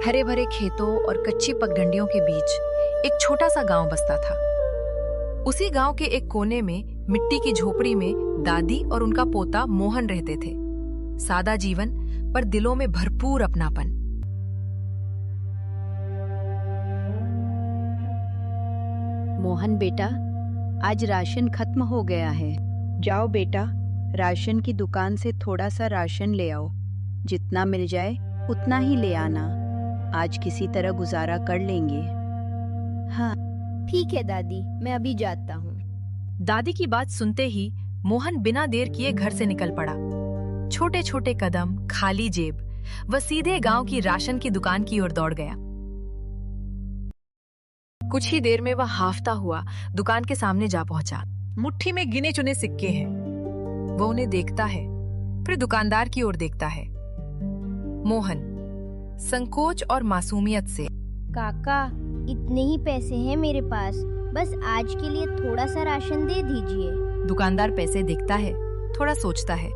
हरे भरे खेतों और कच्ची पगडंडियों के बीच एक छोटा सा गांव बसता था। उसी गांव के एक कोने में मिट्टी की झोपड़ी में दादी और उनका पोता मोहन रहते थे। सादा जीवन, पर दिलों में भरपूर अपनापन। मोहन बेटा, आज राशन खत्म हो गया है। जाओ बेटा, राशन की दुकान से थोड़ा सा राशन ले आओ। जितना मिल जाए उतना ही ले आना। आज किसी तरह गुजारा कर लेंगे। हाँ ठीक है दादी, मैं अभी जाता हूँ। दादी की बात सुनते ही मोहन बिना देर किए घर से निकल पड़ा। छोटे छोटे कदम, खाली जेब, वह सीधे गांव की राशन की दुकान की ओर दौड़ गया। कुछ ही देर में वह हाफता हुआ दुकान के सामने जा पहुंचा। मुट्ठी में गिने चुने सिक्के हैं। वह उन्हें देखता है, फिर दुकानदार की ओर देखता है। मोहन संकोच और मासूमियत से, काका, इतने ही पैसे हैं मेरे पास, बस आज के लिए थोड़ा सा राशन दे दीजिए। दुकानदार पैसे देखता है, थोड़ा सोचता है।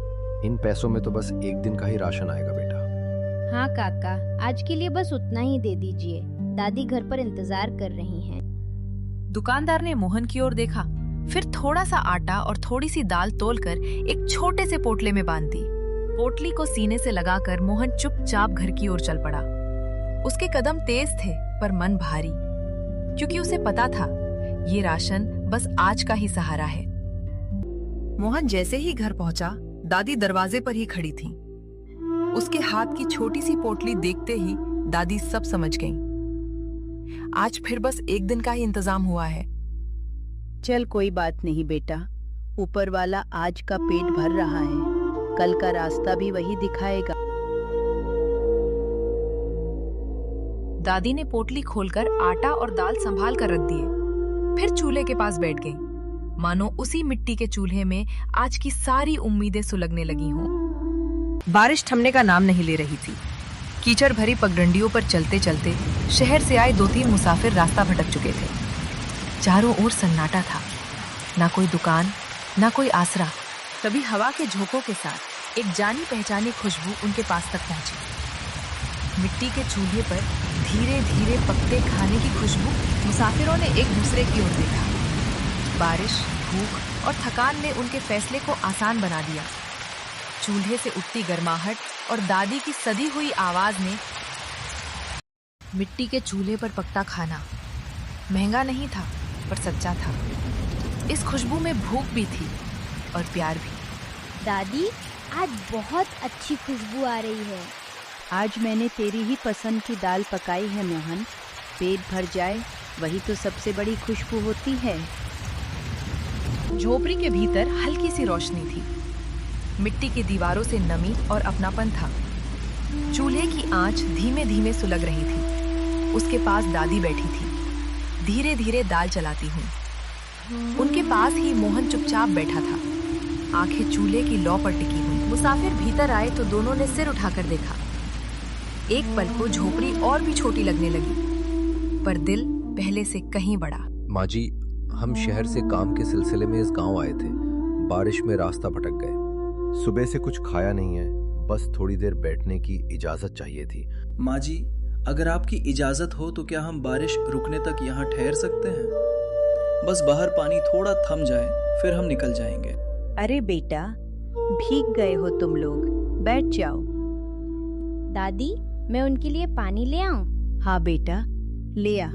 इन पैसों में तो बस एक दिन का ही राशन आएगा बेटा। हाँ काका, आज के लिए बस उतना ही दे दीजिए। दादी घर पर इंतजार कर रही हैं। दुकानदार ने मोहन की ओर देखा, फिर थोड़ा सा आटा और थोड़ी सी दाल तोलकर एक छोटे से पोटले में बांध दी। पोटली को सीने से लगाकर मोहन चुपचाप घर की ओर चल पड़ा। उसके कदम तेज थे पर मन भारी, क्योंकि उसे पता था ये राशन बस आज का ही सहारा है। मोहन जैसे ही घर पहुंचा, दादी दरवाजे पर ही खड़ी थी। उसके हाथ की छोटी सी पोटली देखते ही दादी सब समझ गईं। आज फिर बस एक दिन का ही इंतजाम हुआ है। चल, कोई बात नहीं बेटा, ऊपर वाला आज का पेट भर रहा है, कल का रास्ता भी वही दिखाएगा। दादी ने पोटली खोलकर आटा और दाल संभाल कर रख दिए, फिर चूल्हे के पास बैठ गई, मानो उसी मिट्टी के चूल्हे में आज की सारी उम्मीदें सुलगने लगी हों। बारिश थमने का नाम नहीं ले रही थी। कीचड़ भरी पगडंडियों पर चलते चलते शहर से आए 2-3 मुसाफिर रास्ता भटक चुके थे। चारों ओर सन्नाटा था, ना कोई दुकान, ना कोई आसरा। तभी हवा के झोंकों के साथ एक जानी पहचानी खुशबू उनके पास तक पहुंची। मिट्टी के चूल्हे पर धीरे धीरे पकते खाने की खुशबू। मुसाफिरों ने एक दूसरे की ओर देखा। बारिश, भूख और थकान ने उनके फैसले को आसान बना दिया। चूल्हे से उठती गर्माहट और दादी की सदी हुई आवाज ने मिट्टी के चूल्हे पर पकता खाना महंगा नहीं था, पर सच्चा था। इस खुशबू में भूख भी थी और प्यार भी। दादी, आज बहुत अच्छी खुशबू आ रही है। आज मैंने तेरी ही पसंद की दाल पकाई है मोहन। पेट भर जाए वही तो सबसे बड़ी खुशबू होती है। झोपड़ी के भीतर हल्की सी रोशनी थी। मिट्टी की दीवारों से नमी और अपनापन था। चूल्हे की आंच धीमे धीमे सुलग रही थी। उसके पास दादी बैठी थी, धीरे धीरे दाल चलाती हुई। उनके पास ही मोहन चुपचाप बैठा था, आंखें चूल्हे की लौ पर टिकी हुई। मुसाफिर भीतर आए तो दोनों ने सिर उठाकर देखा। एक पल को झोपड़ी और भी छोटी लगने लगी, पर दिल पहले से कहीं बड़ा। माँ जी, हम शहर से काम के सिलसिले में इस गांव आए थे। बारिश में रास्ता भटक गए। सुबह से कुछ खाया नहीं है, बस थोड़ी देर बैठने की इजाजत चाहिए थी। माँ जी, अगर आपकी इजाजत हो तो क्या हम बारिश रुकने तक यहाँ ठहर सकते हैं? बस बाहर पानी थोड़ा थम जाए, फिर हम निकल जाएंगे। अरे बेटा, भीग गए हो तुम लोग, बैठ जाओ। दादी, मैं उनके लिए पानी ले आऊं? हाँ बेटा, ले आ।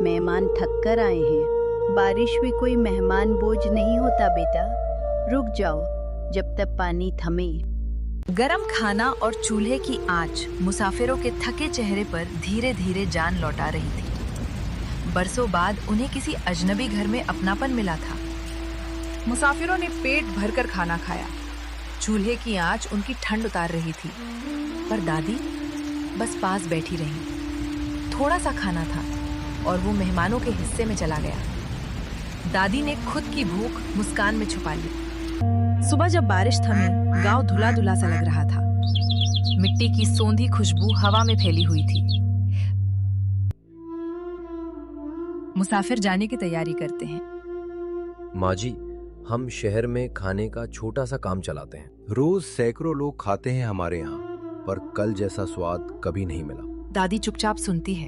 मेहमान थक कर आए हैं। बारिश भी कोई मेहमान बोझ नहीं होता बेटा। रुक जाओ जब तक पानी थमे। गरम खाना और चूल्हे की आंच मुसाफिरों के थके चेहरे पर धीरे धीरे जान लौटा रही थी। बरसों बाद उन्हें किसी अजनबी घर में अपनापन मिला था। मुसाफिरों ने पेट भरकर खाना खाया। चूल्हे की आंच उनकी ठंड उतार रही थी, पर दादी बस पास बैठी रही। थोड़ा सा खाना था और वो मेहमानों के हिस्से में चला गया। दादी ने खुद की भूख मुस्कान में छुपा ली। सुबह जब बारिश थमी, गांव धुला धुला सा लग रहा था। मिट्टी की सोंधी खुशबू हवा में फैली हुई थी। मुसाफिर जाने की तैयारी करते हैं। माँ जी, हम शहर में खाने का छोटा सा काम चलाते हैं। रोज सैकड़ों लोग खाते हैं हमारे यहाँ, पर कल जैसा स्वाद कभी नहीं मिला। दादी चुपचाप सुनती है।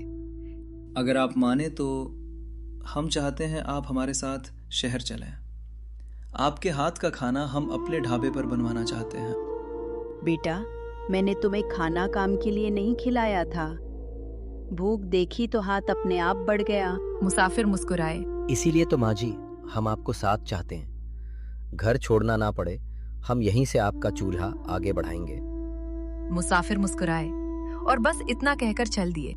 अगर आप माने तो हम चाहते हैं आप हमारे साथ शहर चलें। आपके हाथ का खाना हम अपने ढाबे पर बनवाना चाहते हैं। बेटा, मैंने तुम्हें खाना काम के लिए नहीं खिलाया था। भूख देखी तो हाथ अपने आप बढ़ गया। मुसाफिर मुस्कुराए। इसीलिए तो माँ जी हम आपको साथ चाहते हैं। घर छोड़ना ना पड़े, हम यहीं से आपका चूल्हा आगे बढ़ाएंगे। मुसाफिर मुस्कुराए और बस इतना कहकर चल दिए।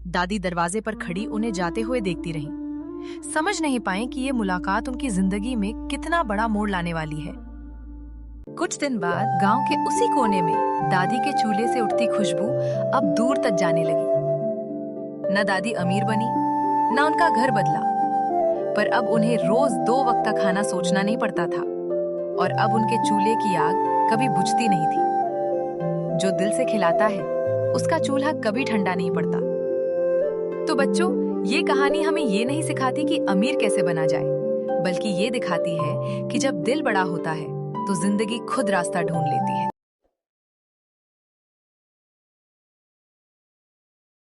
दादी दरवाजे पर खड़ी उन्हें जाते हुए देखती रहीं। समझ नहीं पाए कि ये मुलाकात उनकी जिंदगी में कितना बड़ा मोड़ लाने वाली है। कुछ दिन बाद गांव के उसी कोने में दादी के चूल्हे से उठती खुशबू अब दूर तक जाने लगी। न दादी अमीर बनी, न उनका घर बदला, पर अब उन्हें रोज 2 वक्त का खाना सोचना नहीं पड़ता था और अब उनके चूल्हे की आग कभी बुझती नहीं थी। जो दिल से खिलाता है उसका चूल्हा कभी ठंडा नहीं पड़ता। तो बच्चों, ये कहानी हमें ये नहीं सिखाती कि अमीर कैसे बना जाए, बल्कि ये दिखाती है कि जब दिल बड़ा होता है तो जिंदगी खुद रास्ता ढूंढ लेती है।